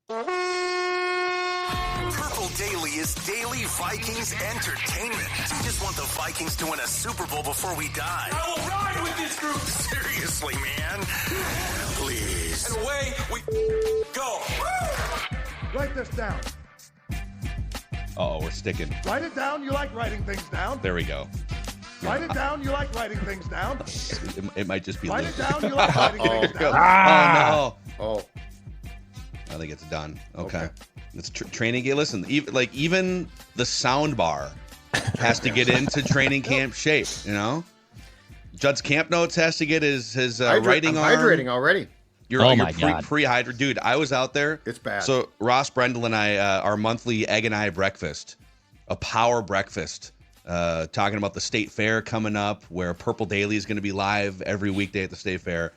Purple Daily is daily Vikings entertainment. We just want the Vikings to win a Super Bowl before we die. I will ride with this group. Seriously, man. Please. And away we go. Write this down. Oh, we're sticking. Write it down. You like writing things down. There we go. Write it down. You like writing things down. It might just be. Write it down. You like writing things down. Oh, no. Oh. I think it's done. Okay. It's training game. Listen, even the sound bar has to get into training camp shape, you know? Judd's camp notes has to get his writing I'm arm. hydrating already. You're pre-hydrated. Dude, I was out there. It's bad. So Ross Brendel and I, our monthly egg and I breakfast, a power breakfast, talking about the State Fair coming up, where Purple Daily is going to be live every weekday at the State Fair.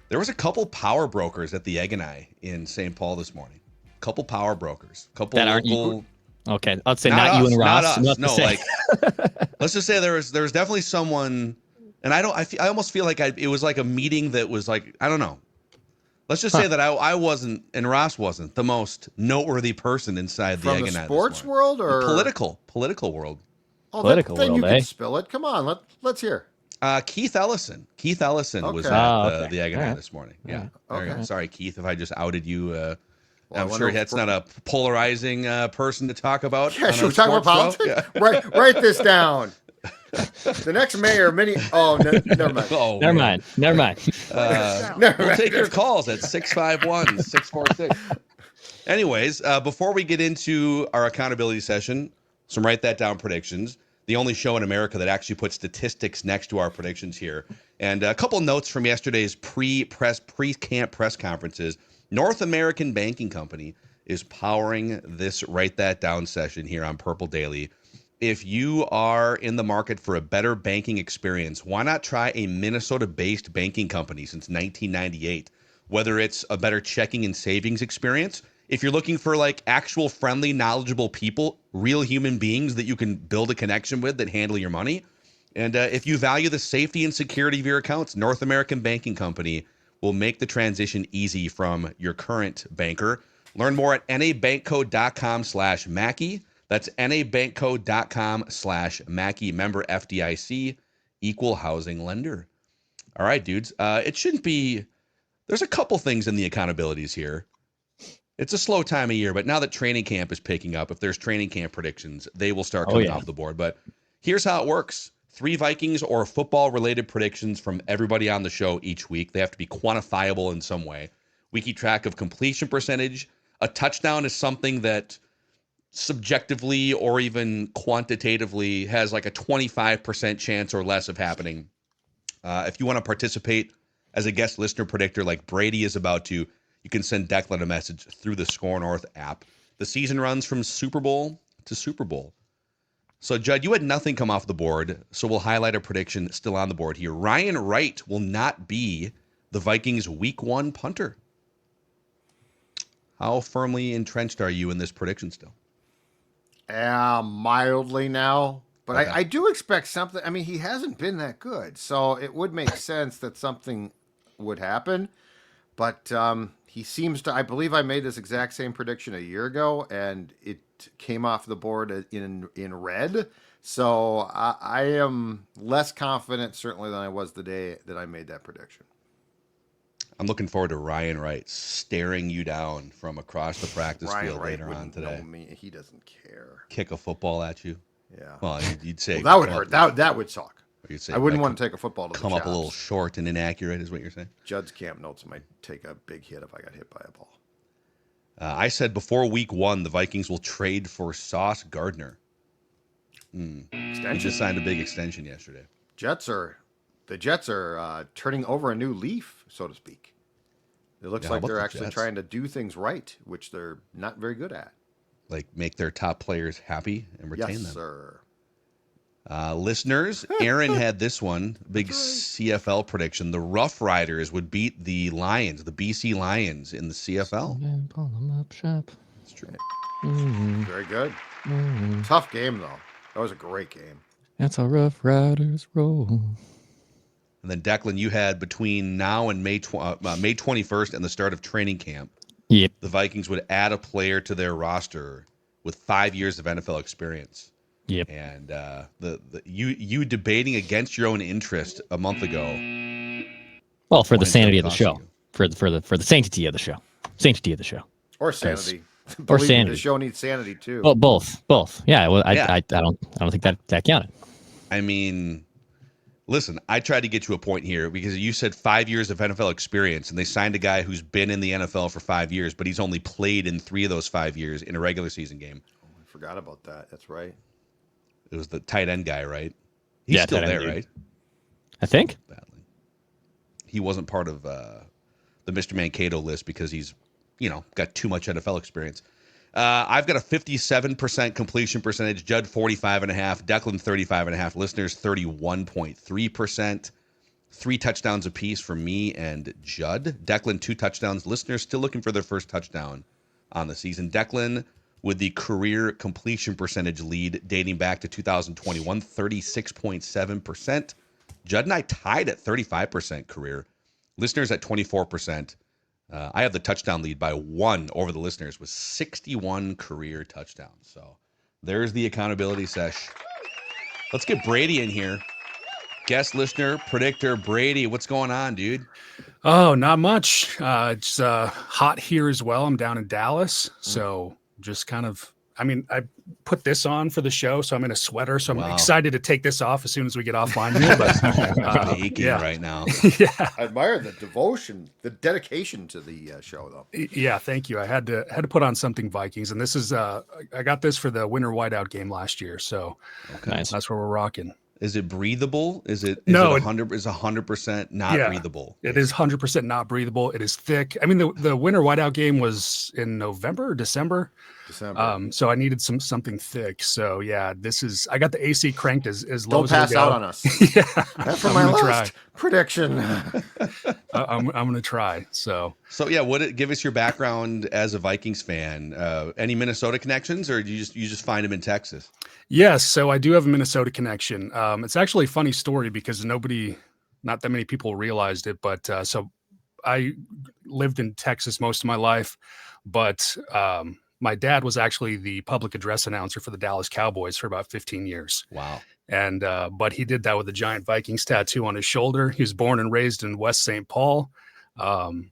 There was a couple power brokers at the Egg and I in St. Paul this morning. Couple power brokers. Couple that local. Okay, I'd say not you and Ross. Not us. No, like let's just say there was definitely someone, and I almost feel like it was like a meeting that was like, I don't know. Let's just say that I wasn't, and Ross wasn't, the most noteworthy person inside the Egg and I. From the sports world or the political world? Oh, political then world, you can spill it. Come on, let's hear. Keith Ellison. Keith Ellison was Okay. at the Egg and I this morning. Yeah. Okay. Sorry, Keith, if I just outed you. Well, I'm sure that's not a polarizing person to talk about. Yeah, should we talk about politics? Yeah. Write this down. The next mayor, never mind. Oh, Never mind. We'll take your calls at 651-646. Anyways, before we get into our accountability session, some write that down predictions. The only show in America that actually puts statistics next to our predictions here. And a couple notes from yesterday's pre-camp press conferences. North American Banking Company is powering this Write That Down session here on Purple Daily. If you are in the market for a better banking experience, why not try a Minnesota-based banking company since 1998? Whether it's a better checking and savings experience, if you're looking for like actual friendly, knowledgeable people, real human beings that you can build a connection with that handle your money, and if you value the safety and security of your accounts, North American Banking Company will make the transition easy from your current banker. Learn more at nabankco.com/Mackey. That's nabankco.com/Mackey. Member FDIC, equal housing lender. All right, dudes. It shouldn't be. There's a couple things in the accountabilities here. It's a slow time of year, but now that training camp is picking up, if there's training camp predictions, they will start coming off the board. But here's how it works. 3 Vikings or football-related predictions from everybody on the show each week. They have to be quantifiable in some way. We keep track of completion percentage. A touchdown is something that subjectively or even quantitatively has like a 25% chance or less of happening. If you want to participate as a guest listener predictor like Brady is about to, you can send Declan a message through the Score North app. The season runs from Super Bowl to Super Bowl. So, Judd, you had nothing come off the board, so we'll highlight a prediction still on the board here. Ryan Wright will not be the Vikings' Week 1 punter. How firmly entrenched are you in this prediction still? Mildly now. But Okay. I do expect something. I mean, he hasn't been that good, so it would make sense that something would happen. But he seems to, I believe I made this exact same prediction a year ago, and it came off the board in red. So I am less confident, certainly, than I was the day that I made that prediction. I'm looking forward to Ryan Wright staring you down from across the practice Ryan field Wright later on wouldn't today. know me. He doesn't care. Kick a football at you. Yeah. Well, you'd say That would hurt. That would suck. You'd say I wouldn't like, want to take a football to come the up a little chops. short and inaccurate, is what you're saying. Judd's camp notes might take a big hit if I got hit by a ball. I said before Week 1, the Vikings will trade for Sauce Gardner. He just signed a big extension yesterday. The Jets are turning over a new leaf, so to speak. It looks like they're actually trying to do things right, which they're not very good at. Like make their top players happy and retain them. Yes, sir. Listeners, Aaron had this one, big CFL prediction. The Rough Riders would beat the Lions, the BC Lions in the CFL. That's true. Very good. Tough game, though. That was a great game. That's how Rough Riders roll. And then, Declan, you had between now and May 21st and the start of training camp, Yep. the Vikings would add a player to their roster with 5 years of NFL experience. Yep. And you debating against your own interest a month ago. Well, for the Points that sanity of the cost show, you. for the sanctity of the show, sanctity of the show, Or sanity. or Believe me, sanity. the show needs sanity too. Well, both. Yeah. Well, Yeah. I don't think that counted. I mean, listen, I tried to get to a point here because you said 5 years of NFL experience, and they signed a guy who's been in the NFL for 5 years, but he's only played in 3 of those 5 years in a regular season game. I forgot about that. That's right. It was the tight end guy, right? He's Yeah, still tight end there, dude. right? I think. Badly. He wasn't part of the Mr. Mankato list because he's, got too much NFL experience. I've got a 57% completion percentage, Judd 45.5%, Declan 35.5%, listeners 31.3%, 3 touchdowns apiece for me and Judd. Declan 2 touchdowns, listeners still looking for their first touchdown on the season. Declan with the career completion percentage lead dating back to 2021, 36.7%. Judd and I tied at 35% career. Listeners at 24%. I have the touchdown lead by 1 over the listeners with 61 career touchdowns. So there's the accountability sesh. Let's get Brady in here. Guest listener, predictor, Brady. What's going on, dude? Oh, not much. It's hot here as well. I'm down in Dallas. So just kind of, I put this on for the show, so I'm in a sweater. So I'm excited to take this off as soon as we get offline here. But I'm aching right now. Yeah. I admire the devotion, the dedication to the show, though. Yeah, thank you. I had to put on something Vikings, and this is I got this for the winter whiteout game last year. So Nice. that's where we're rocking. Is it breathable? Is it No, 100% not breathable? It is 100% not breathable. It is thick. The winter whiteout game was in November or December. So I needed something thick. So yeah, I got the AC cranked as low Don't as it'll pass go. out on us. Yeah, That's for I'm my gonna last prediction. I'm gonna try. So yeah, give us your background as a Vikings fan. Any Minnesota connections, or do you just find them in Texas? yes, so I do have a Minnesota connection. It's actually a funny story because not that many people realized it, but so I lived in Texas most of my life, but my dad was actually the public address announcer for the Dallas Cowboys for about 15 years. Wow. And but he did that with a giant Vikings tattoo on his shoulder. He was born and raised in West St. Paul.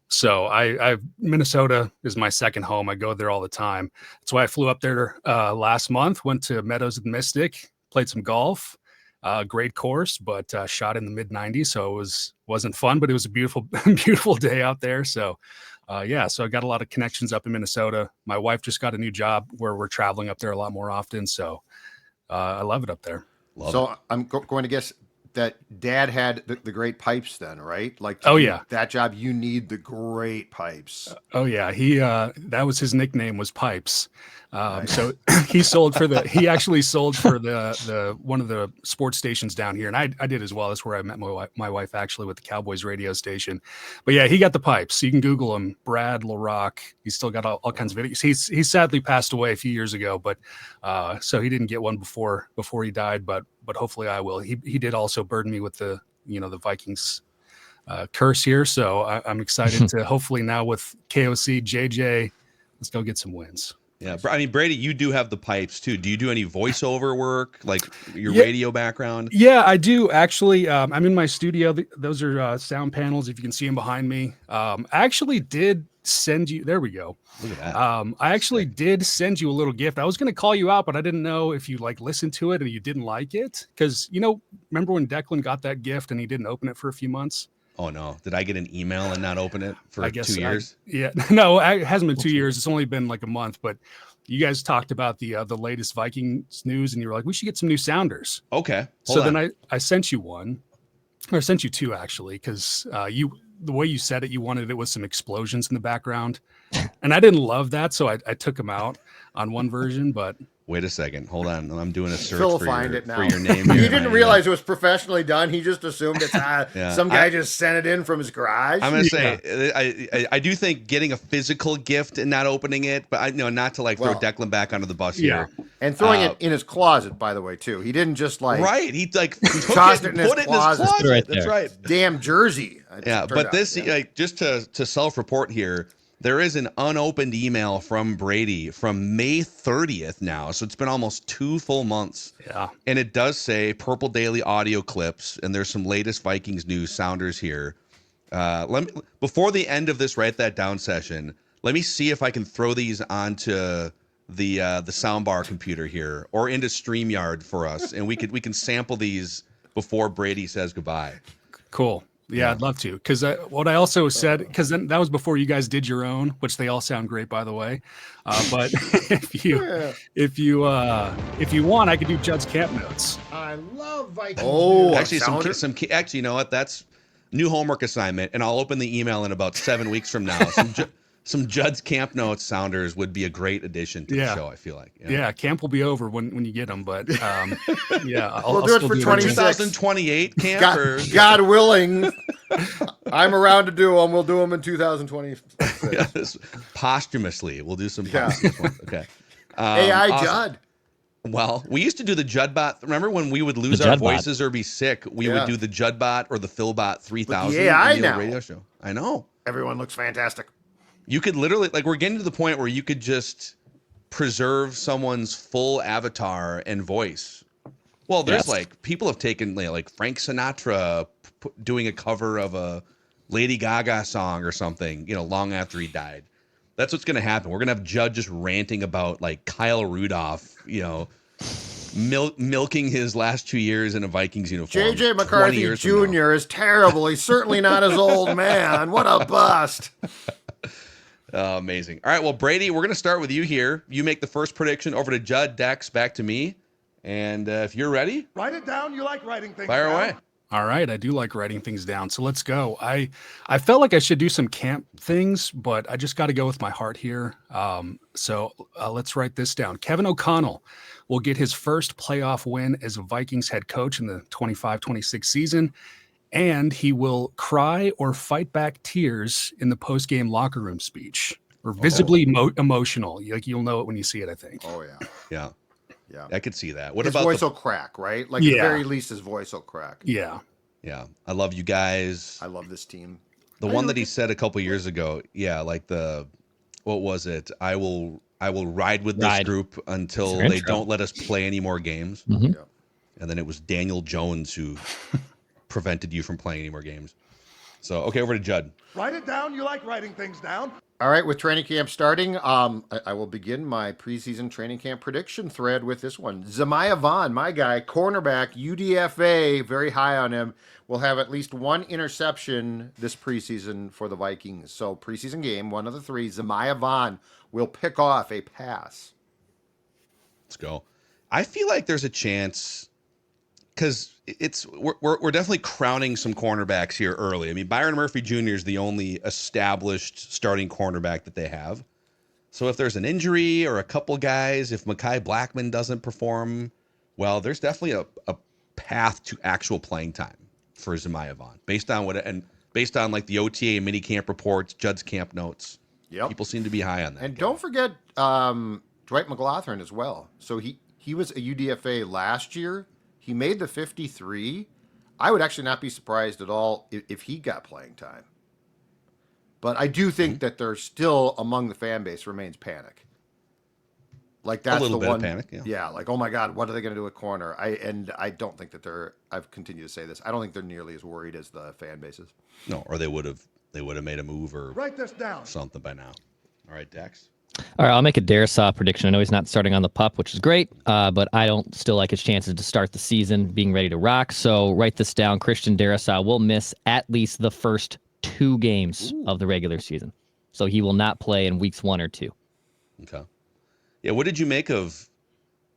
So I Minnesota is my second home. I go there all the time. That's why I flew up there last month, went to Meadows and Mystic, played some golf. Great course, but shot in the mid 90s. So it wasn't fun, but it was a beautiful, beautiful day out there. So so I got a lot of connections up in Minnesota. My wife just got a new job where we're traveling up there a lot more often. So I love it up there. I'm going to guess that Dad had the great pipes then, right? Like, that job, you need the great pipes. Oh yeah, he that was his nickname, was Pipes. So he actually sold for the one of the sports stations down here, and I did as well. That's where I met my wife actually, with the Cowboys radio station. But yeah, he got the pipes. You can Google him, Brad LaRock. He's still got all kinds of videos. He sadly passed away a few years ago, but so he didn't get one before he died. But hopefully I will. He did also burden me with the Vikings curse here, so I'm excited to hopefully now with KOC JJ, let's go get some wins. Yeah, Brady, you do have the pipes too. Do you do any voiceover work, like your radio background? Yeah, I do actually. I'm in my studio. Those are sound panels. If you can see them behind me. I actually did send you. There we go. Look at that. I actually did send you a little gift. I was going to call you out, but I didn't know if you listened to it and you didn't like it, because remember when Declan got that gift and he didn't open it for a few months? Oh no! Did I get an email and not open it for 2 years? No, it hasn't been 2 years. It's only been like a month. But you guys talked about the latest Vikings news, and you were like, we should get some new sounders. Okay. Then I sent you one, or I sent you two actually, because the way you said it, you wanted it with some explosions in the background, and I didn't love that, so I took them out on one version, but. Wait a second. Hold on. I'm doing a search Phil for your name. He didn't realize it was professionally done. He just assumed it's some guy just sent it in from his garage. I'm going to say, I do think getting a physical gift and not opening it, but not to throw Declan back onto the bus here. And throwing it in his closet, by the way, too. He didn't just Right. He took tossed it in his closet. Right That's right. Damn jersey. But this, just to self-report here, There is an unopened email from Brady from May 30th now. So it's been almost 2 full months. Yeah. And it does say Purple Daily audio clips, and there's some latest Vikings news sounders here. Before the end of this Write That Down session, let me see if I can throw these onto the soundbar computer here or into StreamYard for us, and we can sample these before Brady says goodbye. Cool. Yeah, I'd love to. Because what I also said, because then that was before you guys did your own, which they all sound great, by the way. But if you want, I could do Judd's camp notes. I love Vikings. Actually, actually, you know what? That's new homework assignment, and I'll open the email in about 7 weeks from now. Some Judd's camp notes sounders would be a great addition to the show, I feel like. Yeah, camp will be over when you get them, but yeah, we'll do it for 2028 camp. God willing, I'm around to do them. We'll do them in 2026. Yes, posthumously, we'll do some posthumous ones. Okay. AI awesome. Judd. Well, we used to do the Juddbot. Remember when we would lose our voices or be sick? We would do the Juddbot or the Philbot 3000 the AI in the now. radio show. I know. Everyone looks fantastic. You could literally, like, we're getting to the point where you could just preserve someone's full avatar and voice. Well, there's like people have taken like Frank Sinatra doing a cover of a Lady Gaga song or something, long after he died. That's what's going to happen. We're going to have Judd just ranting about like Kyle Rudolph, milking his last 2 years in a Vikings uniform. JJ McCarthy Jr. is terrible. He's certainly not his old man. What a bust. Amazing. All right, well, Brady, we're going to start with you here. You make the first prediction, over to Judd, Dex, back to me. And if you're ready, write it down. You like writing things fire down. away. All right, I do like writing things down, so let's go. I felt like I should do some camp things, but I just got to go with my heart here. So let's write this down. Kevin O'Connell will get his first playoff win as a Vikings head coach in the 25-26 season, and he will cry or fight back tears in the post-game locker room speech, or visibly emotional. Like, you'll know it when you see it, I think. Oh, yeah. Yeah, I could see that. What his about voice will crack, right? Like, at the very least, his voice will crack. Yeah. I love you guys. I love this team. The one that he said a couple years ago, like what was it? I will ride with this group until they don't let us play any more games. Mm-hmm. Yeah. And then it was Daniel Jones who prevented you from playing any more games. So, okay, over to Judd. Write it down. You like writing things down. All right, with training camp starting, I will begin my preseason training camp prediction thread with this one. Zemiah Vaughn, my guy, cornerback, UDFA, very high on him, will have at least one interception this preseason for the Vikings. So preseason game, one of the three, Zemiah Vaughn will pick off a pass. Let's go. I feel like there's a chance, because we're definitely crowning some cornerbacks here early. I mean, Byron Murphy Jr. is the only established starting cornerback that they have. So if there's an injury or a couple guys, if Mekhi Blackman doesn't perform, well, there's definitely a path to actual playing time for Zemiah Vaughn based on like the OTA mini camp reports, Judd's camp notes. Yep. People seem to be high on that. And don't forget Dwight McLaughlin as well. So he was a UDFA last year. He made the 53. I would actually not be surprised at all if he got playing time. But I do think that there's still, among the fan base, remains panic. Like, that's a little the bit one. Of panic, yeah, like, oh my God, what are they going to do at corner? I don't think that I've continued to say this. I don't think they're nearly as worried as the fan bases. No, or they would have made a move or Write this down. something by now. All right, Dex. All right, I'll make a Darrisaw prediction. I know he's not starting on the pup, which is great, but I don't still like his chances to start the season being ready to rock. So write this down. Christian Darrisaw will miss at least the first 2 games of the regular season. So he will not play in weeks 1 or 2. Okay. Yeah, what did you make of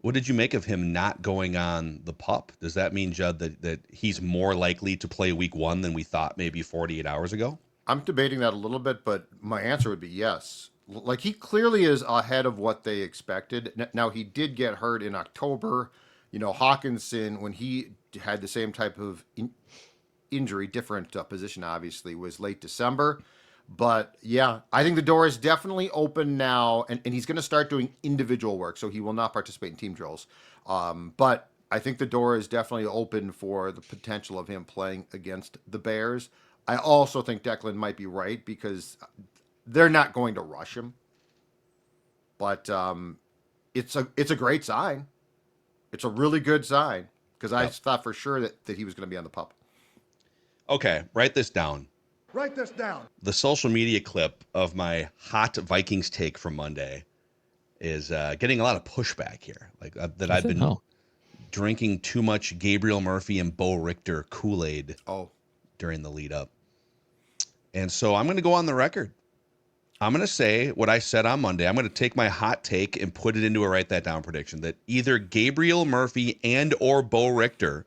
him not going on the pup? Does that mean, Judd, that he's more likely to play week 1 than we thought maybe 48 hours ago? I'm debating that a little bit, but my answer would be yes. Like, he clearly is ahead of what they expected. Now, he did get hurt in October. Hawkinson, when he had the same type of injury, different position, obviously, was late December. But, yeah, I think the door is definitely open now, and he's going to start doing individual work, so he will not participate in team drills. But I think the door is definitely open for the potential of him playing against the Bears. I also think Declan might be right, because they're not going to rush him. But it's a great sign. It's a really good sign because I thought for sure that he was going to be on the pup. Okay, write this down. Write this down. The social media clip of my hot Vikings take from Monday is getting a lot of pushback here. Like that I've been drinking too much Gabriel Murphy and Bo Richter Kool-Aid during the lead up. And so I'm going to go on the record. I'm going to say what I said on Monday. I'm going to take my hot take and put it into a write that down prediction that either Gabriel Murphy and or Bo Richter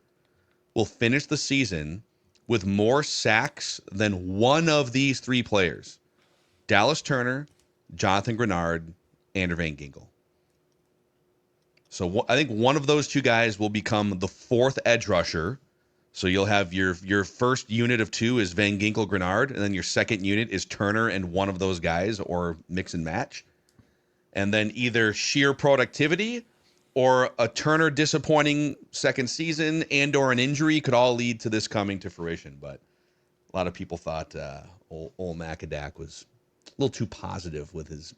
will finish the season with more sacks than one of these three players: Dallas Turner, Jonathan Grenard, and Van Ginkel. So I think one of those two guys will become the fourth edge rusher. So you'll have your first unit of two is Van Ginkel, Grenard, and then your second unit is Turner and one of those guys, or mix and match. And then either sheer productivity or a Turner disappointing second season and or an injury could all lead to this coming to fruition. But a lot of people thought old Macadac was a little too positive with his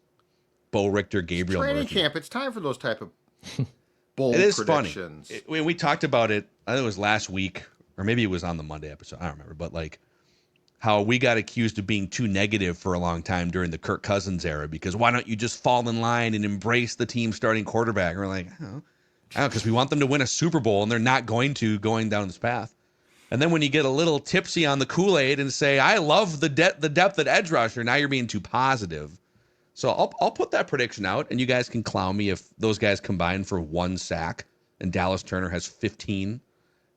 Bo Richter, Gabriel Training Murphy. camp. It's time for those type of bold It is predictions. funny. When we talked about it, I think it was last week, or maybe it was on the Monday episode. I don't remember. But like how we got accused of being too negative for a long time during the Kirk Cousins era, because why don't you just fall in line and embrace the team starting quarterback? And we're like, I don't know, because we want them to win a Super Bowl, and they're not going down this path. And then when you get a little tipsy on the Kool-Aid and say, I love the depth at edge rusher, now you're being too positive. So I'll put that prediction out, and you guys can clown me if those guys combine for one sack and Dallas Turner has 15.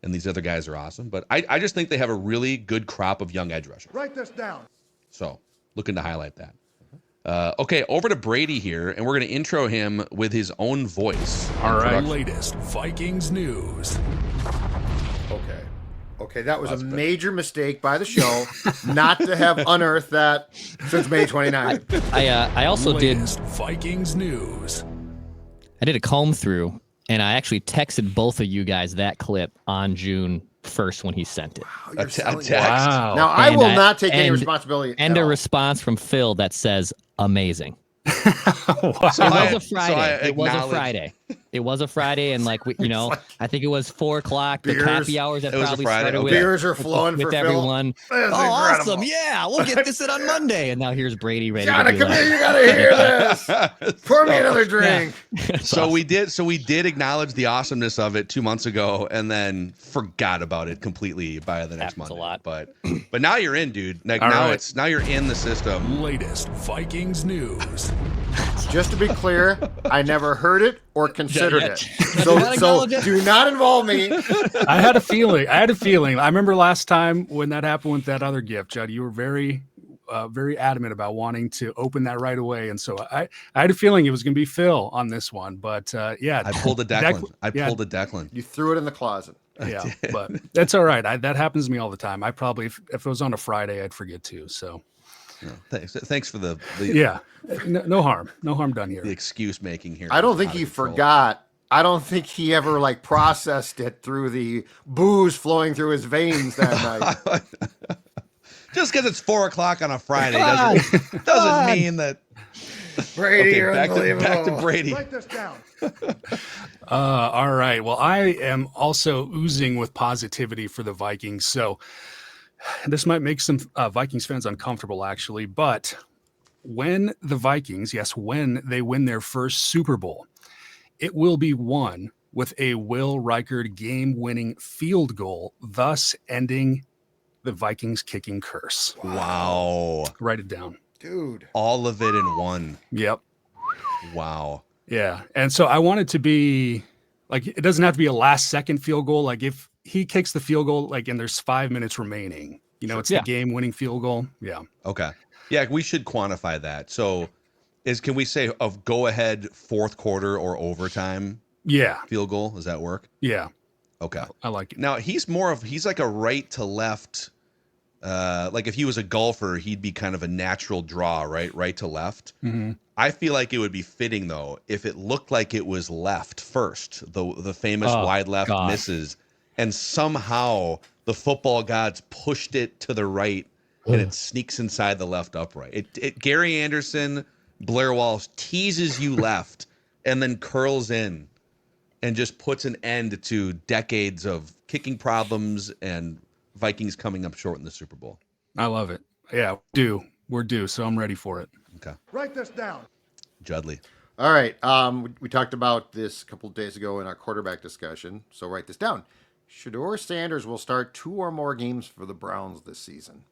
And these other guys are awesome. But I just think they have a really good crop of young edge rushers. Write this down. So looking to highlight that. Okay, over to Brady here, and we're going to intro him with his own voice. All right. Latest Vikings news. Okay, that was a major mistake by the show not to have unearthed that since May 29th. I also Latest Vikings news. I did a comb through, and I actually texted both of you guys that clip on June 1st when he sent it. A text. Wow. Now, I will not take any responsibility. And at a all. response from Phil that says, amazing. Wow. So It was a Friday. It It was a Friday, and like I think it was 4:00. The Beers. happy hours that It was a probably Friday, started okay. with Beers are flowing with for Phil. everyone. That's Oh, incredible. awesome! Yeah, we'll get this in on Monday. And now here's Brady ready Gotta to be come like, here, you gotta hear this. Pour me another drink. So we did acknowledge the awesomeness of it 2 months ago, and then forgot about it completely by the next Happens a Monday. lot. But now you're in, dude. Like All now right. now you're in the system. Latest Vikings news. Just to be clear, I never heard it or considered Yeah, it. yeah. So acknowledge it. do not involve me. I had a feeling. I remember last time when that happened with that other gift, Judd, you were very adamant about wanting to open that right away. And so I had a feeling it was going to be Phil on this one. But yeah. I pulled a Declan. I pulled a Declan. You threw it in the closet. Yeah, but that's all right. That happens to me all the time. I probably, if it was on a Friday, I'd forget too. So No, thanks for the yeah, no harm done here. the excuse making here. I don't think he forgot. I don't think he ever like processed it through the booze flowing through his veins that night. Just because it's 4:00 on a Friday doesn't mean that. Brady, Okay, you're back to unbelievable. Brady. Write this down. All right. Well, I am also oozing with positivity for the Vikings. So this might make some Vikings fans uncomfortable, actually. But when the Vikings, when they win their first Super Bowl, it will be won with a Will Reichard game-winning field goal, thus ending the Vikings kicking curse. Wow. Write it down. Dude. All of it in one. Yep. Wow. Yeah. And so I want it to be like, it doesn't have to be a last second field goal. Like if he kicks the field goal, like, and there's 5 minutes remaining, it's the game winning field goal. Yeah. Okay. Yeah, we should quantify that. So can we say of go ahead fourth quarter or overtime Yeah. field goal? Does that work? Yeah. Okay. I like it. Now he's like a right to left. Like if he was a golfer, he'd be kind of a natural draw, right to left. Mm-hmm. I feel like it would be fitting though if it looked like it was left first, the famous wide left misses, and somehow the football gods pushed it to the right and it sneaks inside the left upright. Gary Anderson, Blair Walsh teases you left and then curls in and just puts an end to decades of kicking problems and Vikings coming up short in the Super Bowl. I love it. Yeah, we're due, so I'm ready for it. Okay. Write this down. Judley. All right. We talked about this a couple of days ago in our quarterback discussion, so write this down. Shedeur Sanders will start 2 or more games for the Browns this season.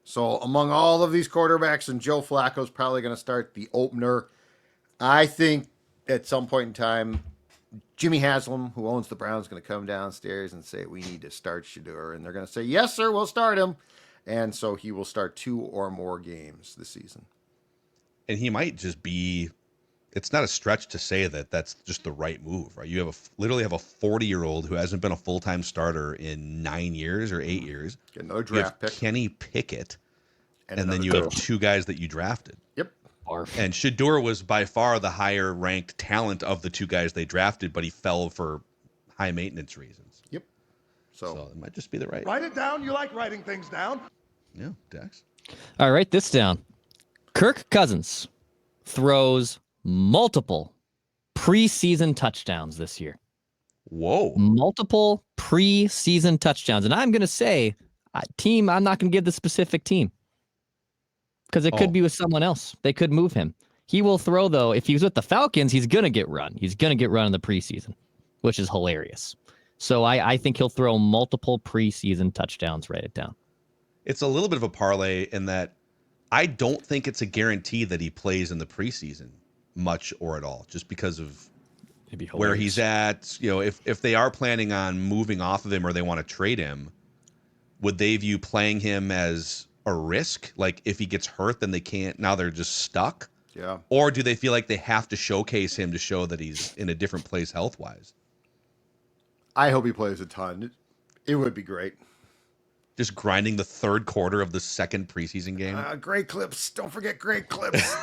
So among all of these quarterbacks, and Joe Flacco's probably going to start the opener, I think at some point in time, Jimmy Haslam, who owns the Browns, is going to come downstairs and say, we need to start Shedeur. And they're going to say, yes, sir, we'll start him. And so he will start 2 or more games this season. And he might just be, it's not a stretch to say that that's just the right move, right? You literally have a 40-year-old who hasn't been a full-time starter in 9 years or 8 years. Get another You have draft pick. Kenny Pickett, and then another you have coach. 2 guys that you drafted. Yep. And Shedeur was by far the higher ranked talent of the 2 guys they drafted, but he fell for high maintenance reasons. Yep. So it might just be the right. Write it down. You like writing things down. Yeah, Dex. All right, write this down. Kirk Cousins throws multiple preseason touchdowns this year. Whoa. Multiple preseason touchdowns. And I'm going to say, team, I'm not going to give the specific team because it could be with someone else. They could move him. He will throw, though. If he's with the Falcons, he's going to get run. He's going to get run in the preseason, which is hilarious. So I think he'll throw multiple preseason touchdowns. Write it down. It's a little bit of a parlay in that I don't think it's a guarantee that he plays in the preseason much or at all, just because of where he's at. You know, if they are planning on moving off of him or they want to trade him, would they view playing him as a risk? Like if he gets hurt, then they can't, now they're just stuck. Yeah. Or do they feel like they have to showcase him to show that he's in a different place health-wise? I hope he plays a ton. It would be great. Just grinding the 3rd quarter of the 2nd preseason game. Great clips. Don't forget great clips.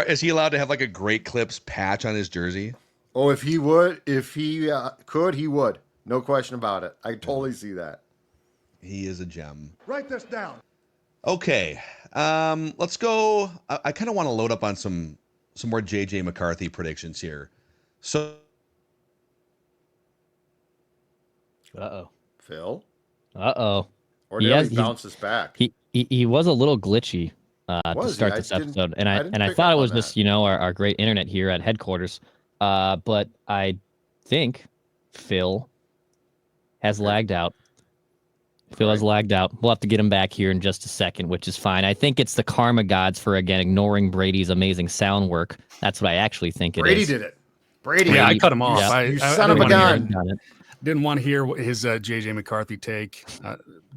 Is he allowed to have like a Great Clips patch on his jersey? Oh, if he could, he would. No question about it. I totally see that. He is a gem. Write this down. Okay. Let's go. I kind of want to load up on some more JJ McCarthy predictions here. So. Uh-oh. Phil? Uh-oh. Or did he bounce us back? He was a little glitchy to start this episode. And I thought it was just, our great internet here at headquarters. But I think Phil has lagged out. Phil has lagged out. We'll have to get him back here in just a second, which is fine. I think it's the karma gods for, again, ignoring Brady's amazing sound work. That's what I actually think it is. Brady did it. Brady. Yeah, I cut him off. Yeah. You son of a gun. Didn't want to hear his JJ McCarthy take.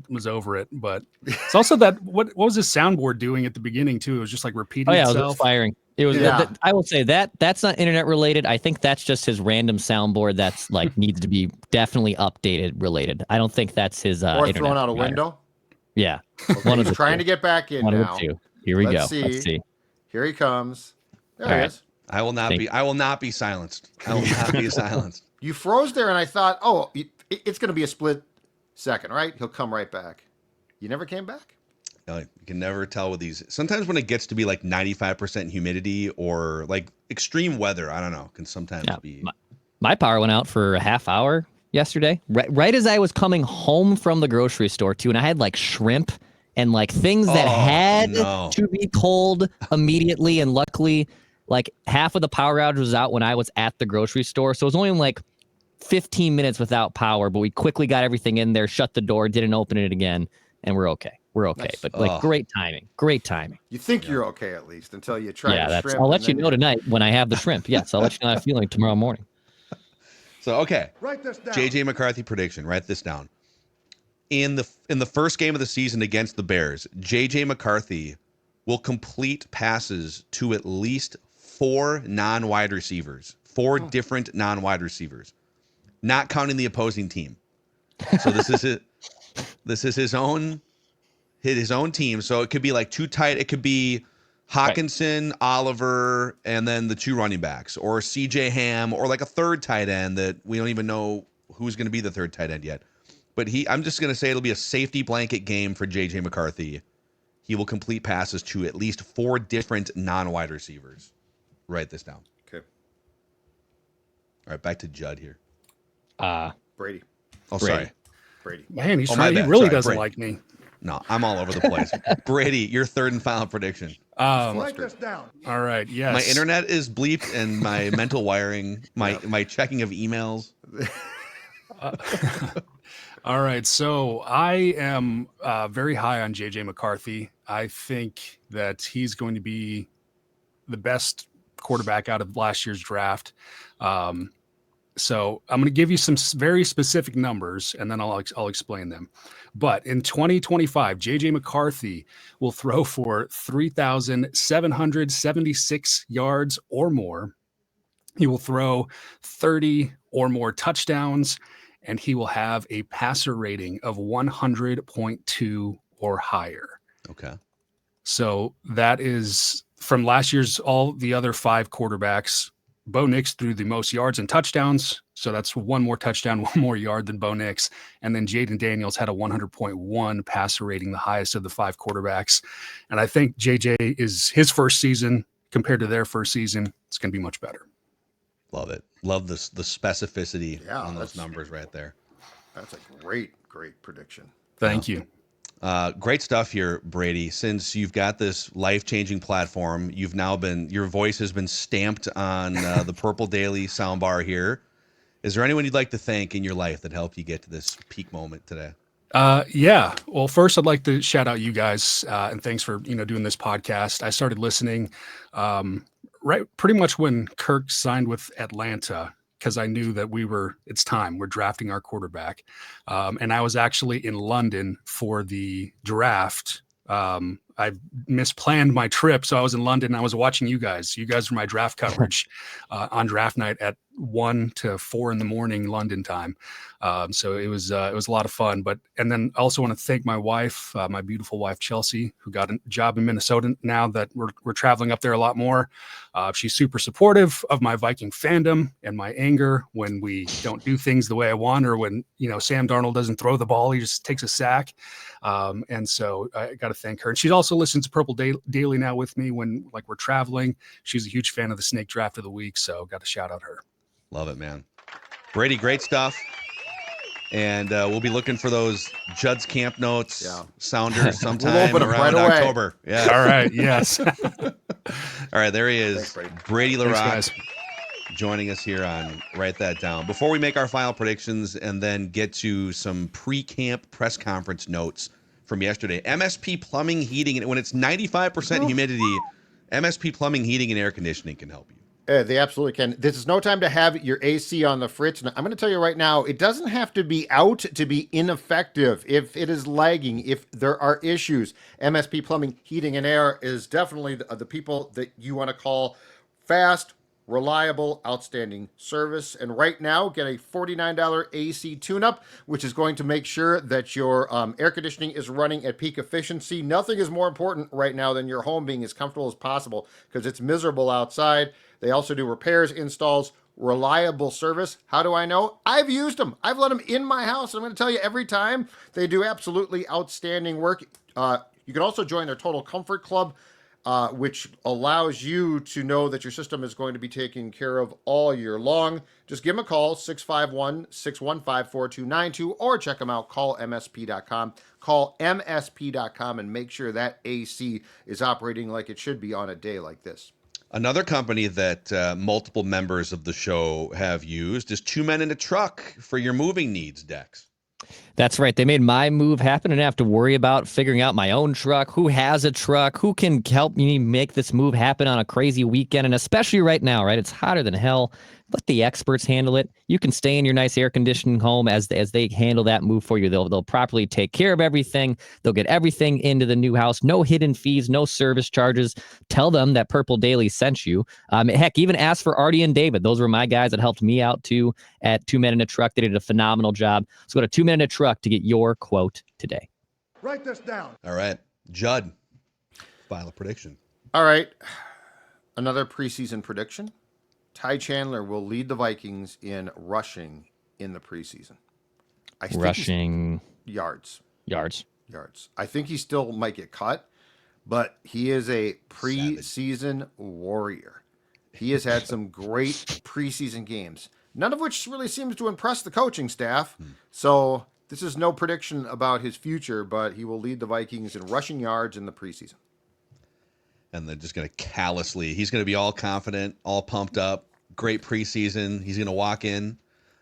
Was over it, but it's also that what was his soundboard doing at the beginning too? It was just like repeating itself. It was firing. It was. I will say that's not internet related. I think that's just his random soundboard that's like needs to be definitely updated related. I don't think that's his or internet thrown out a provider. window. Yeah, okay, he's trying to get back in now. Here we Let's go. See. Let's see. Here he comes. There All he right. is. I will not be silenced. I will not be silenced. You froze there, and I thought, oh, it's going to be a split second, right? He'll come right back. You never came back? You can never tell with these. Sometimes when it gets to be like 95% humidity or like extreme weather, I don't know, can sometimes be. My power went out for a half hour yesterday, right as I was coming home from the grocery store too, and I had like shrimp and like things that had to be cold immediately, and luckily, like half of the power outage was out when I was at the grocery store, so it was only like 15 minutes without power, but we quickly got everything in there, shut the door, didn't open it again, and we're okay. We're okay. Nice. But like great timing. Great timing. You think you're okay at least until you try the shrimp. I'll let you know tonight when I have the shrimp. Yes, I'll let you know how I'm feeling tomorrow morning. So okay. Write this down. JJ McCarthy prediction. Write this down. In the first game of the season against the Bears, JJ McCarthy will complete passes to at least 4 non-wide receivers. 4 different non-wide receivers. Not counting the opposing team. So this is it. This is his own team. So it could be like 2 tight. It could be Hawkinson, Oliver, and then the 2 running backs, or CJ Ham, or like a 3rd tight end that we don't even know who's going to be the 3rd tight end yet. but I'm just going to say it'll be a safety blanket game for JJ McCarthy. He will complete passes to at least 4 different non-wide receivers. Write this down. Okay. All right, back to Judd here. Brady. Oh, Brady. sorry. Brady. Man, he's Oh, trying. my He bad. really Sorry, doesn't Brady. like me. No, I'm all over the place. Brady, your third and final prediction. Write this down. All right. Yes. My internet is bleeped and my mental wiring, my checking of emails. All right. So I am very high on JJ McCarthy. I think that he's going to be the best quarterback out of last year's draft. So I'm going to give you some very specific numbers, and then I'll explain them. But in 2025, JJ McCarthy will throw for 3,776 yards or more. He will throw 30 or more touchdowns, and he will have a passer rating of 100.2 or higher. Okay. So that is from last year's all the other 5 quarterbacks. Bo Nix threw the most yards and touchdowns. So that's 1 more touchdown, 1 more yard than Bo Nix. And then Jaden Daniels had a 100.1 passer rating, the highest of the 5 quarterbacks. And I think JJ is his first season compared to their first season. It's going to be much better. Love it. Love the specificity on those that's- numbers right there. That's a great prediction. Thank you. Great stuff here, Brady. Since you've got this life-changing platform, your voice has been stamped on the Purple Daily soundbar here. Is there anyone you'd like to thank in your life that helped you get to this peak moment today? Yeah. Well, first I'd like to shout out you guys and thanks for, doing this podcast. I started listening right pretty much when Kirk signed with Atlanta, because I knew that it's time, we're drafting our quarterback. And I was actually in London for the draft. I misplanned my trip. So I was in London. I was watching you guys. You guys were my draft coverage on draft night at 1 to 4 in the morning London time. So it was a lot of fun. And then I also want to thank my wife, my beautiful wife, Chelsea, who got a job in Minnesota now that we're traveling up there a lot more. She's super supportive of my Viking fandom and my anger when we don't do things the way I want, or when, Sam Darnold doesn't throw the ball, he just takes a sack. And so I got to thank her. And she also listens to Purple Daily now with me when we're traveling. She's a huge fan of the Snake Draft of the Week. So got to shout out her. Love it, man. Brady, great stuff. And we'll be looking for those Judd's Camp Notes sounders sometime open 'em around right away. October. Yeah. All right. Yes. All right, there he is. Thanks, Brady Thanks, LaRock guys. joining us here on Write That Down. Before we make our final predictions and then get to some pre-camp press conference notes from yesterday, MSP Plumbing, Heating, and when it's 95% humidity, MSP Plumbing, Heating, and Air Conditioning can help you. They absolutely can. This is no time to have your AC on the fritz. And I'm going to tell you right now, it doesn't have to be out to be ineffective. If it is lagging, if there are issues, MSP Plumbing, Heating, and Air is definitely the people that you want to call. Fast, reliable, outstanding service. And right now, get a $49 AC tune-up, which is going to make sure that your air conditioning is running at peak efficiency. Nothing is more important right now than your home being as comfortable as possible, because it's miserable outside. They also do repairs, installs, reliable service. How do I know? I've used them. I've let them in my house. I'm going to tell you, every time they do absolutely outstanding work. You can also join their Total Comfort Club, which allows you to know that your system is going to be taken care of all year long. Just give them a call, 651-615-4292, or check them out, callmsp.com. Call msp.com and make sure that AC is operating like it should be on a day like this. Another company that multiple members of the show have used is Two Men in a Truck for your moving needs, Dex. That's right. They made my move happen, and I have to worry about figuring out my own truck, who has a truck, who can help me make this move happen on a crazy weekend. And especially right now, right? It's hotter than hell. Let the experts handle it. You can stay in your nice air-conditioned home as they handle that move for you. They'll properly take care of everything. They'll get everything into the new house. No hidden fees, no service charges. Tell them that Purple Daily sent you. Heck, even ask for Artie and David. Those were my guys that helped me out too at Two Men in a Truck. They did a phenomenal job. So go to 2 Men in a Truck to get your quote today. Write this down. All right. Judd, final prediction. All right. Another preseason prediction. Ty Chandler will lead the Vikings in rushing in the preseason. I think rushing yards. yards. I think he still might get cut, but he is a preseason warrior. He has had some great preseason games, none of which really seems to impress the coaching staff. So this is no prediction about his future, but he will lead the Vikings in rushing yards in the preseason. And they're just going to he's going to be all confident, all pumped up, great preseason. He's going to walk in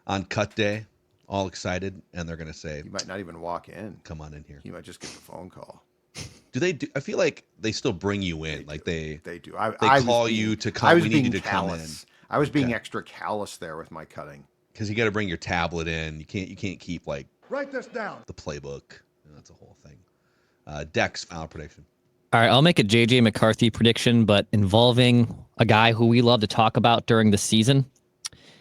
on cut day, all excited, and they're going to say, He might not even walk in. come on in here. He might just get the phone call. Do they do? I feel like they still bring you in. They do. I call was you being- to come. I was We need you being to come in. callous. I was being extra callous there with my cutting. Because you got to bring your tablet in. You can't keep like Write this down. the playbook. That's a whole thing. Dex, final prediction. All right, I'll make a JJ McCarthy prediction, but involving a guy who we love to talk about during the season.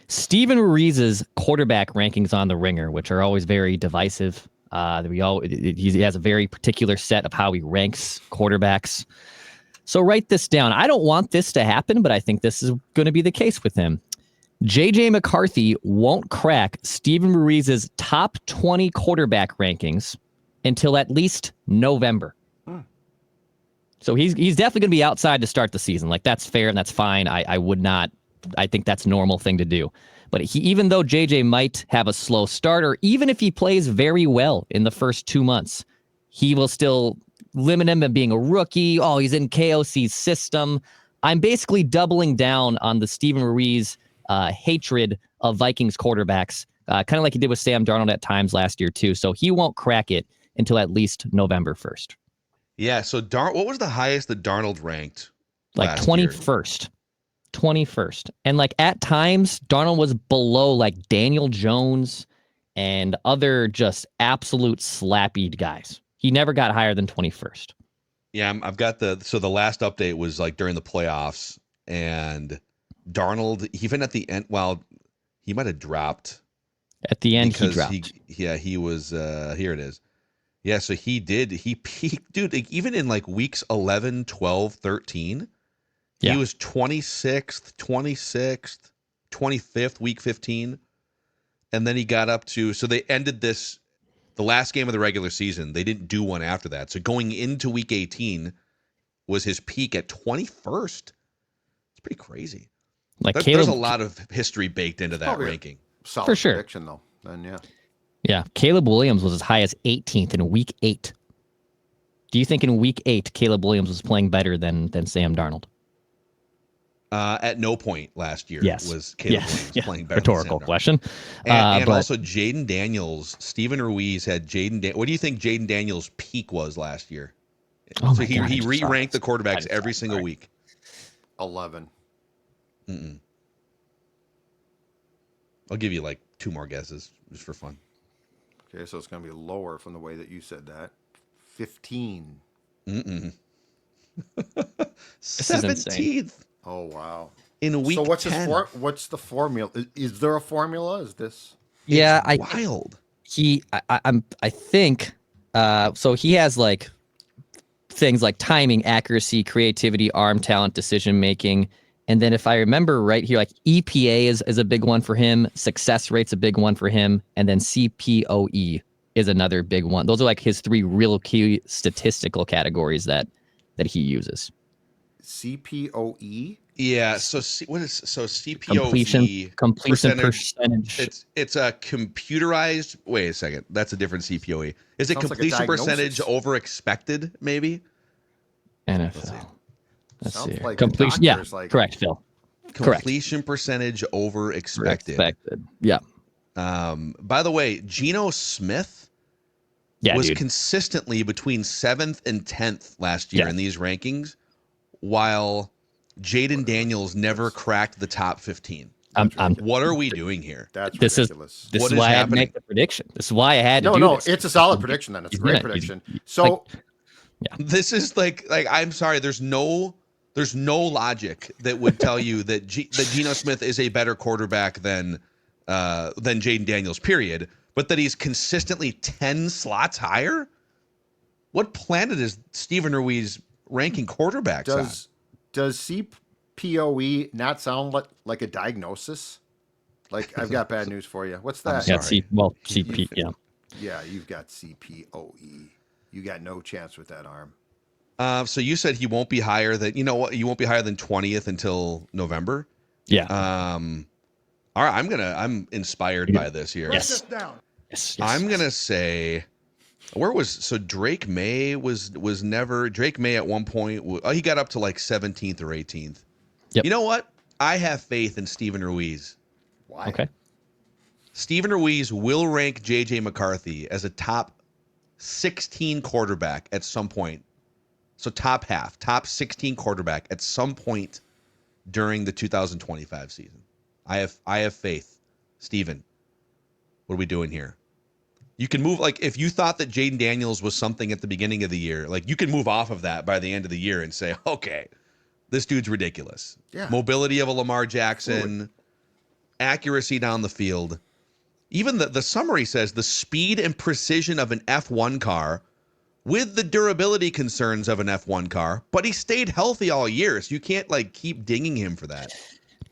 Steven Ruiz's quarterback rankings on the Ringer, which are always very divisive. He has a very particular set of how he ranks quarterbacks. So write this down. I don't want this to happen, but I think this is going to be the case with him. JJ McCarthy won't crack Steven Ruiz's top 20 quarterback rankings until at least November. So he's definitely going to be outside to start the season. Like, that's fair and that's fine. I think that's a normal thing to do. But even though JJ might have a slow start, or even if he plays very well in the first 2 months, he will still limit him at being a rookie. Oh, he's in KOC's system. I'm basically doubling down on the Steven Ruiz hatred of Vikings quarterbacks, kind of like he did with Sam Darnold at times last year too. So he won't crack it until at least November 1st. Yeah. So what was the highest that Darnold ranked? Like last 21st. year? 21st. And like at times, Darnold was below like Daniel Jones and other just absolute slappy guys. He never got higher than 21st. Yeah, I've got the last update was like during the playoffs, and Darnold, even at the end, well, he might have dropped. At the end, he because dropped. he was, here it is. Yeah, so he peaked, dude, like, even in like weeks 11, 12, 13, Yeah. he was 26th, 25th, week 15. And then he got up to, so they ended the last game of the regular season. They didn't do one after that. So going into week 18 was his peak at 21st. It's pretty crazy. Like There's a lot of history baked into that Probably a ranking. Solid For sure. prediction, though. Then, yeah. Yeah. Caleb Williams was as high as 18th in week 8. Do you think in week 8, Caleb Williams was playing better than Sam Darnold? At no point last year Yes. was Caleb Williams playing better Rhetorical than Sam Darnold. question. And But also Jaden Daniels, Steven Ruiz had what do you think Jaden Daniels' peak was last year? Oh So my God, I he just re-ranked the saw quarterbacks just every saw single sorry. week. 11. I'll give you like 2 more guesses just for fun. Okay, so it's going to be lower from the way that you said that. 15. This is insane. 17th Oh, wow. in week So what's 10. what's the formula? Is there a formula? Is this? Yeah, Wild. I think so he has like things like timing, accuracy, creativity, arm talent, decision making. And then if I remember right here, like EPA is a big one for him, success rate's a big one for him, and then CPOE is another big one. Those are like his 3 real key statistical categories that he uses. CPOE? Yeah, so CPOE Completion percentage. It's a computerized. Wait a second, that's a different CPOE. Is it Sounds like a completion percentage diagnosis. over expected? Maybe NFL. Let's Sounds see. like a Completion. Yeah, doctor's, like- correct, Phil. Correct. completion percentage over expected. Yeah. By the way, Geno Smith Yeah, was dude. consistently between 7th and 10th last year Yeah. in these rankings, while Jaden Daniels never cracked the top 15. What are we doing here? That's This ridiculous. This What is is why I had to happening? make the prediction. This is why I had to do No, this. it's a solid prediction then. It's a He's great gonna- prediction. he's- So This is like I'm sorry. There's no logic that would tell you that Geno Smith is a better quarterback than Jaden Daniels. Period. But that he's consistently 10 slots higher. What planet is Steven Ruiz ranking quarterbacks on? does CPOE not sound like a diagnosis? Like, I've got bad news for you. What's that? Yeah, CP. Yeah. Yeah, you've got CPOE. You got no chance with that arm. So you said he won't be higher than, you know what? You won't be higher than 20th until November. Yeah. All right. I'm inspired by this here. Write this down. Yes. I'm going to say, Drake May was never, Drake May at one point, he got up to like 17th or 18th. Yep. You know what? I have faith in Steven Ruiz. Why? Okay. Steven Ruiz will rank JJ McCarthy as a top 16 quarterback at some point. So top 16 quarterback at some point during the 2025 season. I have faith. Steven, what are we doing here? You can move, like, if you thought that Jaden Daniels was something at the beginning of the year, like, you can move off of that by the end of the year and say, okay, this dude's ridiculous. Yeah. Mobility of a Lamar Jackson, accuracy down the field. Even the summary says the speed and precision of an F1 car with the durability concerns of an F1 car, but he stayed healthy all year, so you can't, like, keep dinging him for that.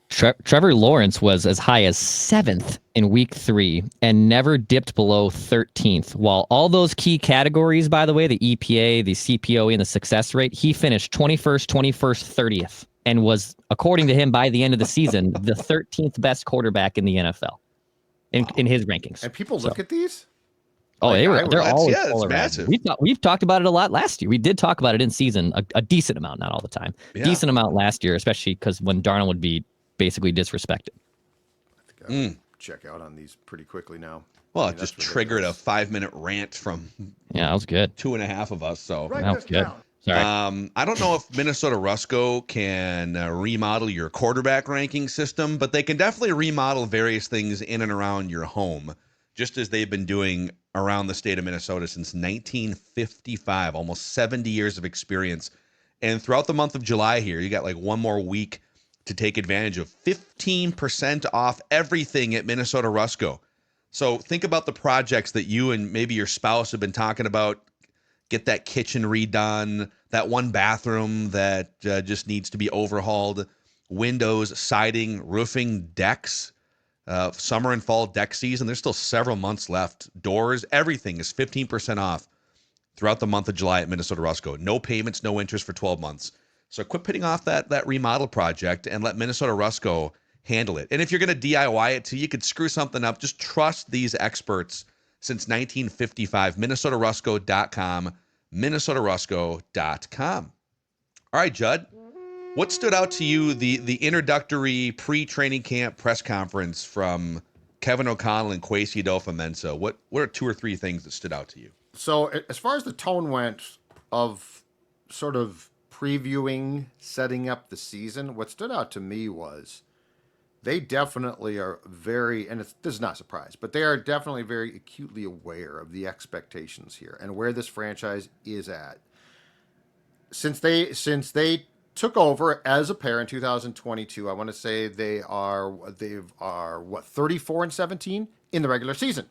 Trevor Lawrence was as high as 7th in week 3 and never dipped below 13th. While all those key categories, by the way, the EPA, the CPOE, and the success rate, he finished 21st, 30th, and was, according to him, by the end of the season, the 13th best quarterback in the NFL in his rankings. And people look at these? Oh, Like, they're always it's all around. massive. We've talked about it a lot last year. We did talk about it in season, a decent amount, not all the time. Yeah. Decent amount last year, especially because when Darnold would be basically disrespected. I think I'll check out on these pretty quickly now. Well, I mean, it just that's triggered a ridiculous. 5-minute rant from Yeah, that was good. 2.5 of us. So Write That this was good. down. Sorry. I don't know if Minnesota Rusco can remodel your quarterback ranking system, but they can definitely remodel various things in and around your home, just as they've been doing around the state of Minnesota since 1955, almost 70 years of experience. And throughout the month of July here, you got like one more week to take advantage of 15% off everything at Minnesota Rusco. So think about the projects that you and maybe your spouse have been talking about. Get that kitchen redone, that one bathroom that just needs to be overhauled, windows, siding, roofing, decks, summer and fall deck season. There's still several months left. Doors, everything is 15% off throughout the month of July at Minnesota Rusco. No payments, no interest for 12 months. So quit putting off that remodel project and let Minnesota Rusco handle it. And if you're going to DIY it too, you could screw something up. Just trust these experts since 1955. MinnesotaRusco.com. MinnesotaRusco.com. All right, Judd. What stood out to you, the introductory pre-training camp press conference from Kevin O'Connell and Kwesi Adofo-Mensah? What are 2 or 3 things that stood out to you? So as far as the tone went of sort of previewing, setting up the season, what stood out to me was they definitely are very, and this is not a surprise, but they are definitely very acutely aware of the expectations here and where this franchise is at. Since they took over as a pair in 2022, I want to say they are 34-17 in the regular season.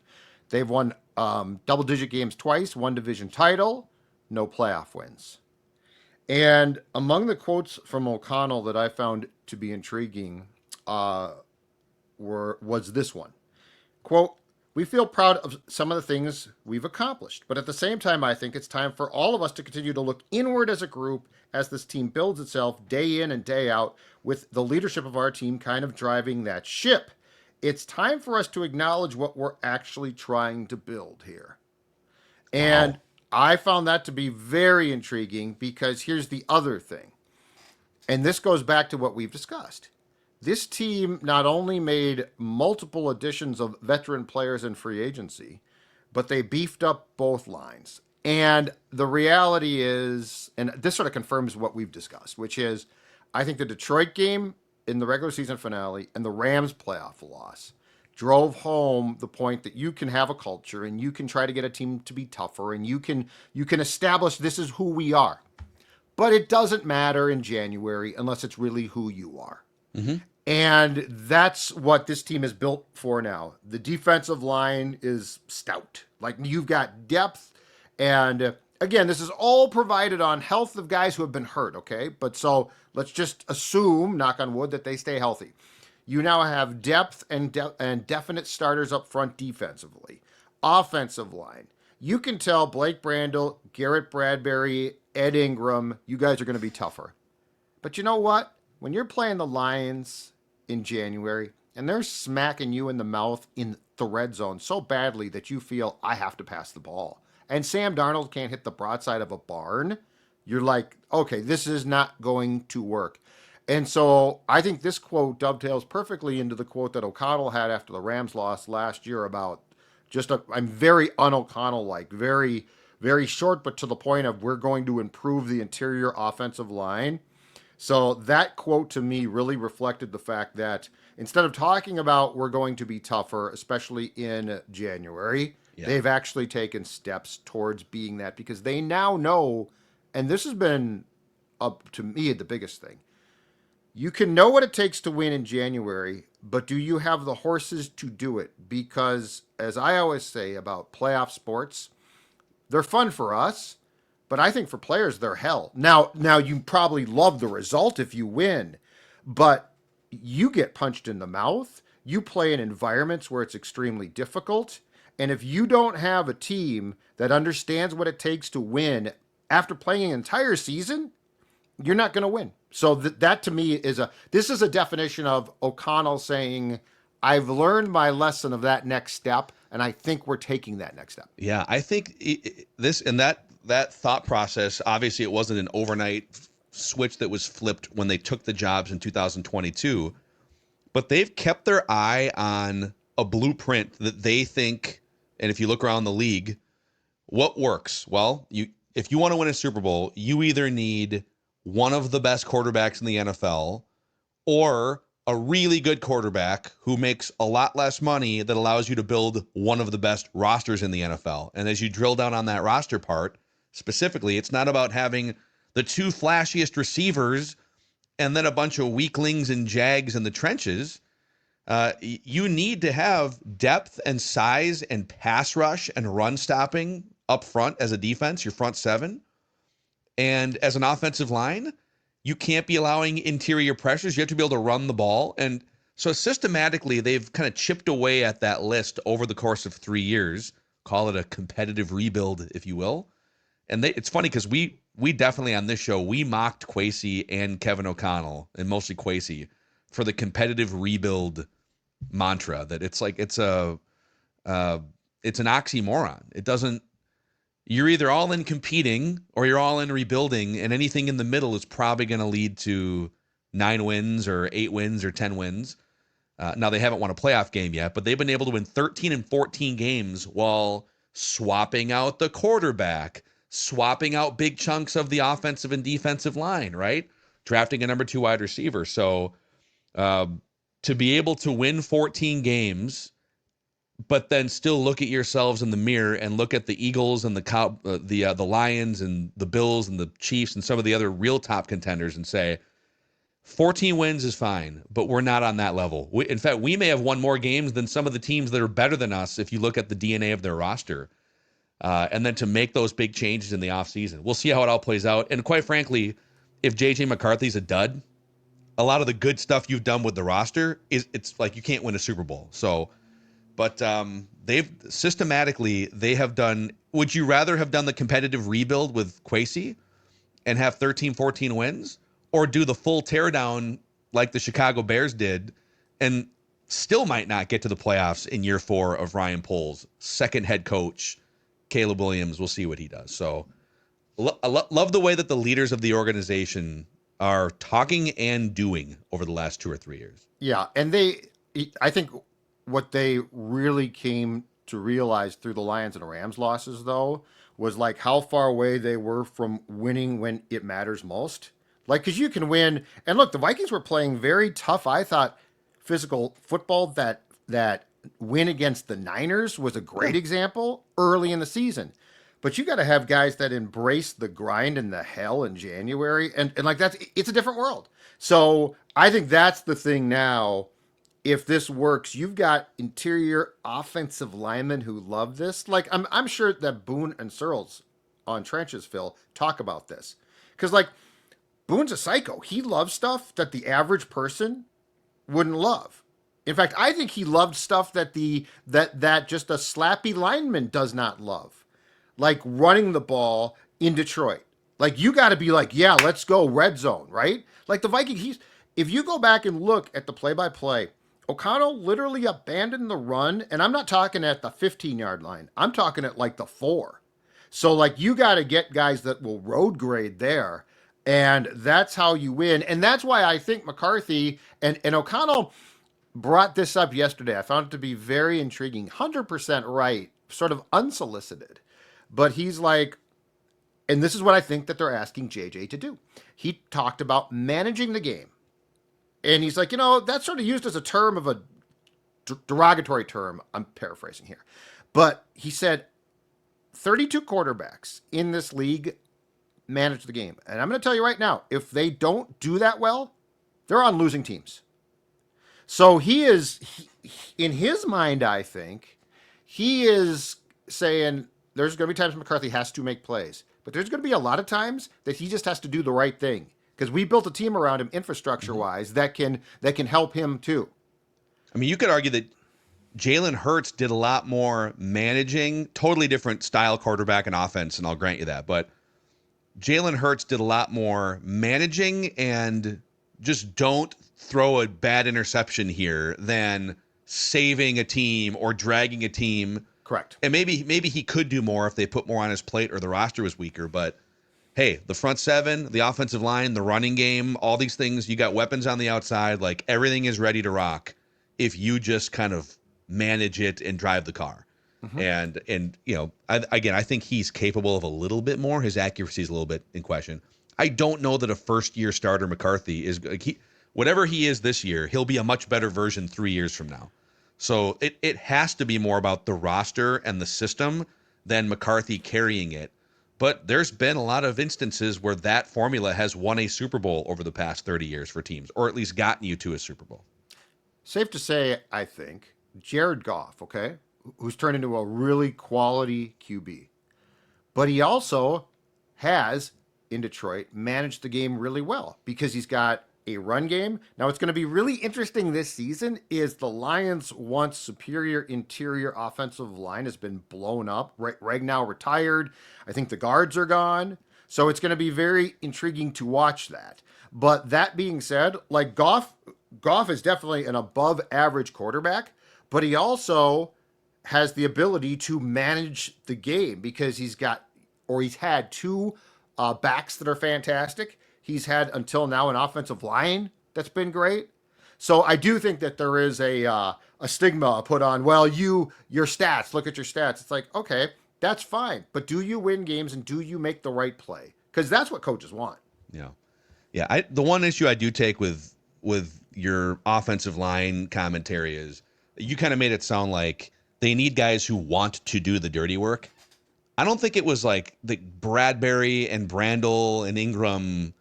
They've won double-digit games twice, one division title, no playoff wins. And among the quotes from O'Connell that I found to be intriguing was this one. Quote, "We feel proud of some of the things we've accomplished, but at the same time, I think it's time for all of us to continue to look inward as a group as this team builds itself day in and day out with the leadership of our team kind of driving that ship. It's time for us to acknowledge what we're actually trying to build here." And I found that to be very intriguing because here's the other thing. And this goes back to what we've discussed. This team not only made multiple additions of veteran players in free agency, but they beefed up both lines. And the reality is, and this sort of confirms what we've discussed, which is I think the Detroit game in the regular season finale and the Rams playoff loss drove home the point that you can have a culture and you can try to get a team to be tougher and you can establish this is who we are. But it doesn't matter in January unless it's really who you are. Mm-hmm. And that's what this team is built for now. The defensive line is stout. Like, you've got depth. And again, this is all provided on health of guys who have been hurt, okay? But so let's just assume, knock on wood, that they stay healthy. You now have depth and definite starters up front defensively. offensive line. You can tell Blake Brandel, Garrett Bradbury, Ed Ingram, you guys are going to be tougher. But you know what? When you're playing the Lions in January and they're smacking you in the mouth in the red zone so badly that you feel, I have to pass the ball, and Sam Darnold can't hit the broadside of a barn, you're like, okay, this is not going to work. And so I think this quote dovetails perfectly into the quote that O'Connell had after the Rams lost last year about I'm very un-O'Connell like, very, very short, but to the point of we're going to improve the interior offensive line. So that quote to me really reflected the fact that instead of talking about we're going to be tougher, especially in January, they've actually taken steps towards being that, because they now know, and this has been, up to me, the biggest thing. You can know what it takes to win in January, but do you have the horses to do it? Because, as I always say about playoff sports, they're fun for us, but I think for players, they're hell. Now you probably love the result if you win, but you get punched in the mouth. You play in environments where it's extremely difficult. And if you don't have a team that understands what it takes to win after playing an entire season, you're not going to win. So that to me is this is a definition of O'Connell saying, I've learned my lesson of that next step, and I think we're taking that next step. Yeah, I think this and that thought process, obviously it wasn't an overnight switch that was flipped when they took the jobs in 2022, but they've kept their eye on a blueprint that they think, and if you look around the league, what works? Well, if you want to win a Super Bowl, you either need one of the best quarterbacks in the NFL or a really good quarterback who makes a lot less money that allows you to build one of the best rosters in the NFL. And as you drill down on that roster part, specifically, it's not about having the two flashiest receivers and then a bunch of weaklings and jags in the trenches. You need to have depth and size and pass rush and run stopping up front as a defense, your front seven. And as an offensive line, you can't be allowing interior pressures. You have to be able to run the ball. And so systematically, they've kind of chipped away at that list over the course of 3 years. Call it a competitive rebuild, if you will. And it's funny because we definitely on this show, we mocked Kwesi and Kevin O'Connell, and mostly Kwesi, for the competitive rebuild mantra. That it's like it's an oxymoron. It doesn't. You're either all in competing or you're all in rebuilding, and anything in the middle is probably going to lead to 9 wins or 8 wins or 10 wins. Now, they haven't won a playoff game yet, but they've been able to win 13 and 14 games while swapping out the quarterback, swapping out big chunks of the offensive and defensive line, right? Drafting a number 2 wide receiver. So to be able to win 14 games, but then still look at yourselves in the mirror and look at the Eagles and the Lions and the Bills and the Chiefs and some of the other real top contenders and say, 14 wins is fine, but we're not on that level. In fact, we may have won more games than some of the teams that are better than us if you look at the DNA of their roster. And then to make those big changes in the offseason. We'll see how it all plays out. And quite frankly, if JJ McCarthy's a dud, a lot of the good stuff you've done with the roster it's like you can't win a Super Bowl. So, but they have done, would you rather have done the competitive rebuild with Kwesi and have 13, 14 wins, or do the full teardown like the Chicago Bears did and still might not get to the playoffs in year 4 of Ryan Poles, second head coach, Caleb Williams? We'll see what he does. So I love the way that the leaders of the organization are talking and doing over the last 2 or 3 years. Yeah. And I think what they really came to realize through the Lions and Rams losses, though, was like how far away they were from winning when it matters most. Like, because you can win. And look, the Vikings were playing very tough, I thought, physical football. That win against the Niners was a great example early in the season. But you got to have guys that embrace the grind and the hell in January. And like it's a different world. So I think that's the thing now. If this works, you've got interior offensive linemen who love this. Like I'm sure that Boone and Searles on Trenches, Phil, talk about this. Because like Boone's a psycho. He loves stuff that the average person wouldn't love. In fact, I think he loved stuff that that just a slappy lineman does not love, like running the ball in Detroit. Like you got to be like, yeah, let's go red zone, right? Like the Vikings. If you go back and look at the play-by-play, O'Connell literally abandoned the run, and I'm not talking at the 15-yard line. I'm talking at like the 4. So like you got to get guys that will road grade there, and that's how you win. And that's why I think McCarthy and O'Connell brought this up yesterday. I found it to be very intriguing. 100% right, sort of unsolicited. But he's like, and this is what I think that they're asking JJ to do. He talked about managing the game. And he's like, that's sort of used as a term of a derogatory term. I'm paraphrasing here. But he said 32 quarterbacks in this league manage the game. And I'm going to tell you right now, if they don't do that well, they're on losing teams. So in his mind, I think, he is saying there's going to be times McCarthy has to make plays. But there's going to be a lot of times that he just has to do the right thing. Because we built a team around him infrastructure-wise that can help him too. I mean, you could argue that Jalen Hurts did a lot more managing, totally different style quarterback and offense, and I'll grant you that. But Jalen Hurts did a lot more managing and just don't throw a bad interception here than saving a team or dragging a team. Correct. And maybe he could do more if they put more on his plate or the roster was weaker, but hey, the front seven, the offensive line, the running game, all these things, you got weapons on the outside, like everything is ready to rock if you just kind of manage it and drive the car. Mm-hmm. And I think he's capable of a little bit more. His accuracy is a little bit in question. I don't know that a first-year starter McCarthy is whatever he is this year, he'll be a much better version 3 years from now. So it has to be more about the roster and the system than McCarthy carrying it. But there's been a lot of instances where that formula has won a Super Bowl over the past 30 years for teams, or at least gotten you to a Super Bowl. Safe to say, I think, Jared Goff, okay, who's turned into a really quality QB. But he also has, in Detroit, managed the game really well because he's got a run game. Now, what's going to be really interesting this season is the Lions' once superior interior offensive line has been blown up. Ragnow retired. I think the guards are gone. So it's going to be very intriguing to watch that. But that being said, like Goff is definitely an above average quarterback, but he also has the ability to manage the game because he's had two backs that are fantastic. He's had until now an offensive line that's been great. So I do think that there is a stigma put on, well, your stats, look at your stats. It's like, okay, that's fine. But do you win games and do you make the right play? Because that's what coaches want. Yeah. Yeah. The one issue I do take with your offensive line commentary is you kind of made it sound like they need guys who want to do the dirty work. I don't think it was like the Bradbury and Brandel and Ingram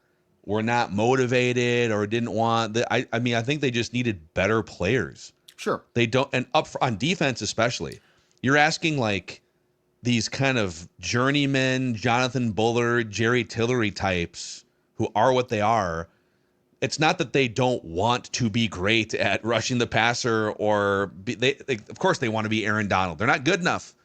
were not motivated or didn't want I think they just needed better players. Sure. They don't, and on defense especially, you're asking like these kind of journeymen, Jonathan Bullard, Jerry Tillery types who are what they are. It's not that they don't want to be great at rushing the passer or they of course they want to be Aaron Donald. They're not good enough.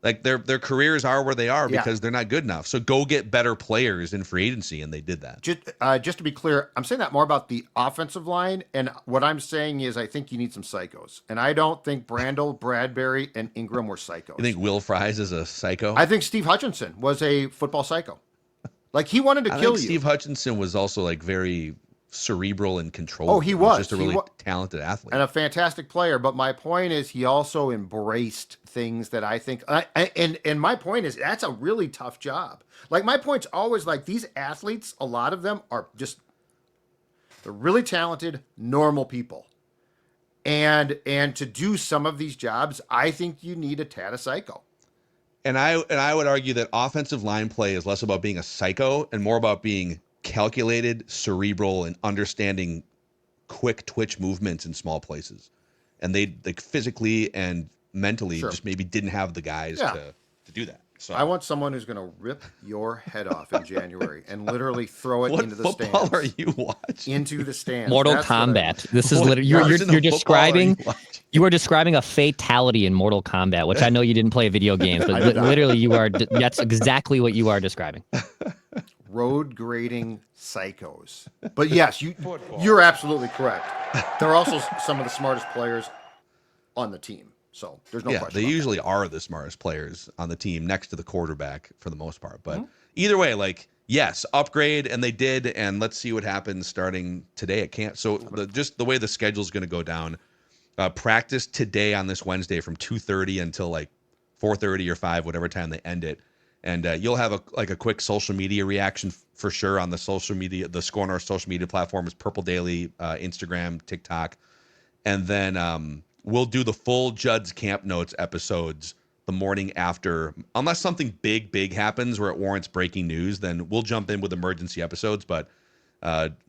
Like their careers are where they are because they're not good enough. So go get better players in free agency, and they did that. Just to be clear, I'm saying that more about the offensive line, and what I'm saying is I think you need some psychos. And I don't think Brandel, Bradbury, and Ingram were psychos. You think Will Fries is a psycho? I think Steve Hutchinson was a football psycho. Like he wanted to kill you. Steve Hutchinson was also like very cerebral and controlled. Oh, he was just a really talented athlete and a fantastic player. But my point is, he also embraced things that I think, and my point is, that's a really tough job. Like my point's always like these athletes, a lot of them are just they're really talented, normal people, and to do some of these jobs, I think you need a tad of psycho. And I would argue that offensive line play is less about being a psycho and more about being calculated, cerebral, and understanding quick twitch movements in small places. And they like physically and mentally just maybe didn't have the guys to do that. So I want someone who's going to rip your head off in January and literally throw it what into the football stands. are you watching? Into the stands. Mortal That's what I Kombat. want. This is What literally you're version of football are you watching? you are describing a fatality in Mortal Kombat, which I know you didn't play video games, but literally you are. That's exactly what you are describing. Road grading psychos. But yes, you're absolutely correct. They're also some of the smartest players on the team. So there's no question. They about usually are the smartest players on the team next to the quarterback for the most part. But either way, like, yes, upgrade, and they did, and let's see what happens starting today at camp. So just the way the schedule is going to go down, practice today on this Wednesday from 2:30 until like 4:30 or 5, whatever time they end it. And you'll have a quick social media reaction for sure on the social media. The Score North social media platform is Purple Daily, Instagram, TikTok. And then we'll do the full Judd's Camp Notes episodes the morning after. Unless something big happens where it warrants breaking news, then we'll jump in with emergency episodes. But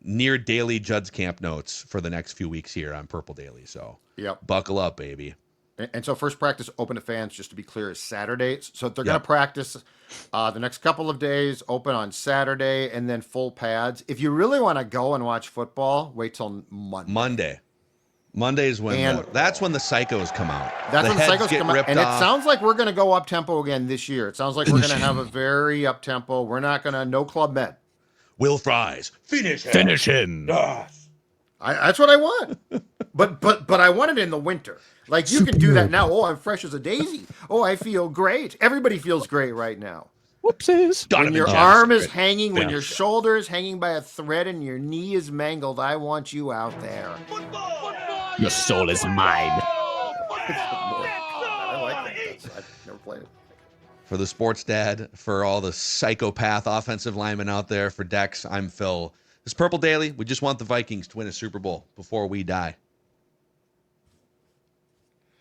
near daily Judd's Camp Notes for the next few weeks here on Purple Daily. So buckle up, baby. And so first practice open to fans, just to be clear, is Saturday. So they're going to practice the next couple of days, open on Saturday, and then full pads. If you really want to go and watch football, wait till Monday. Monday's when that's when the psychos come out. That's when the psychos get come out. ripped And off. it sounds like we're going to go up tempo again this year. It sounds like we're going to have a very up tempo. We're not going to no club med. Will Fries finish him. That's what I want. But I want it in the winter. Like you can do that now. Oh, I'm fresh as a daisy. Oh, I feel great. Everybody feels great right now. Whoopsies. When your arm is hanging, when your shoulder is hanging by a thread and your knee is mangled, I want you out there. Your soul is mine. I like that. I've never played it. For the sports dad, for all the psychopath offensive linemen out there, for Dex, I'm Phil. This is Purple Daily. We just want the Vikings to win a Super Bowl before we die.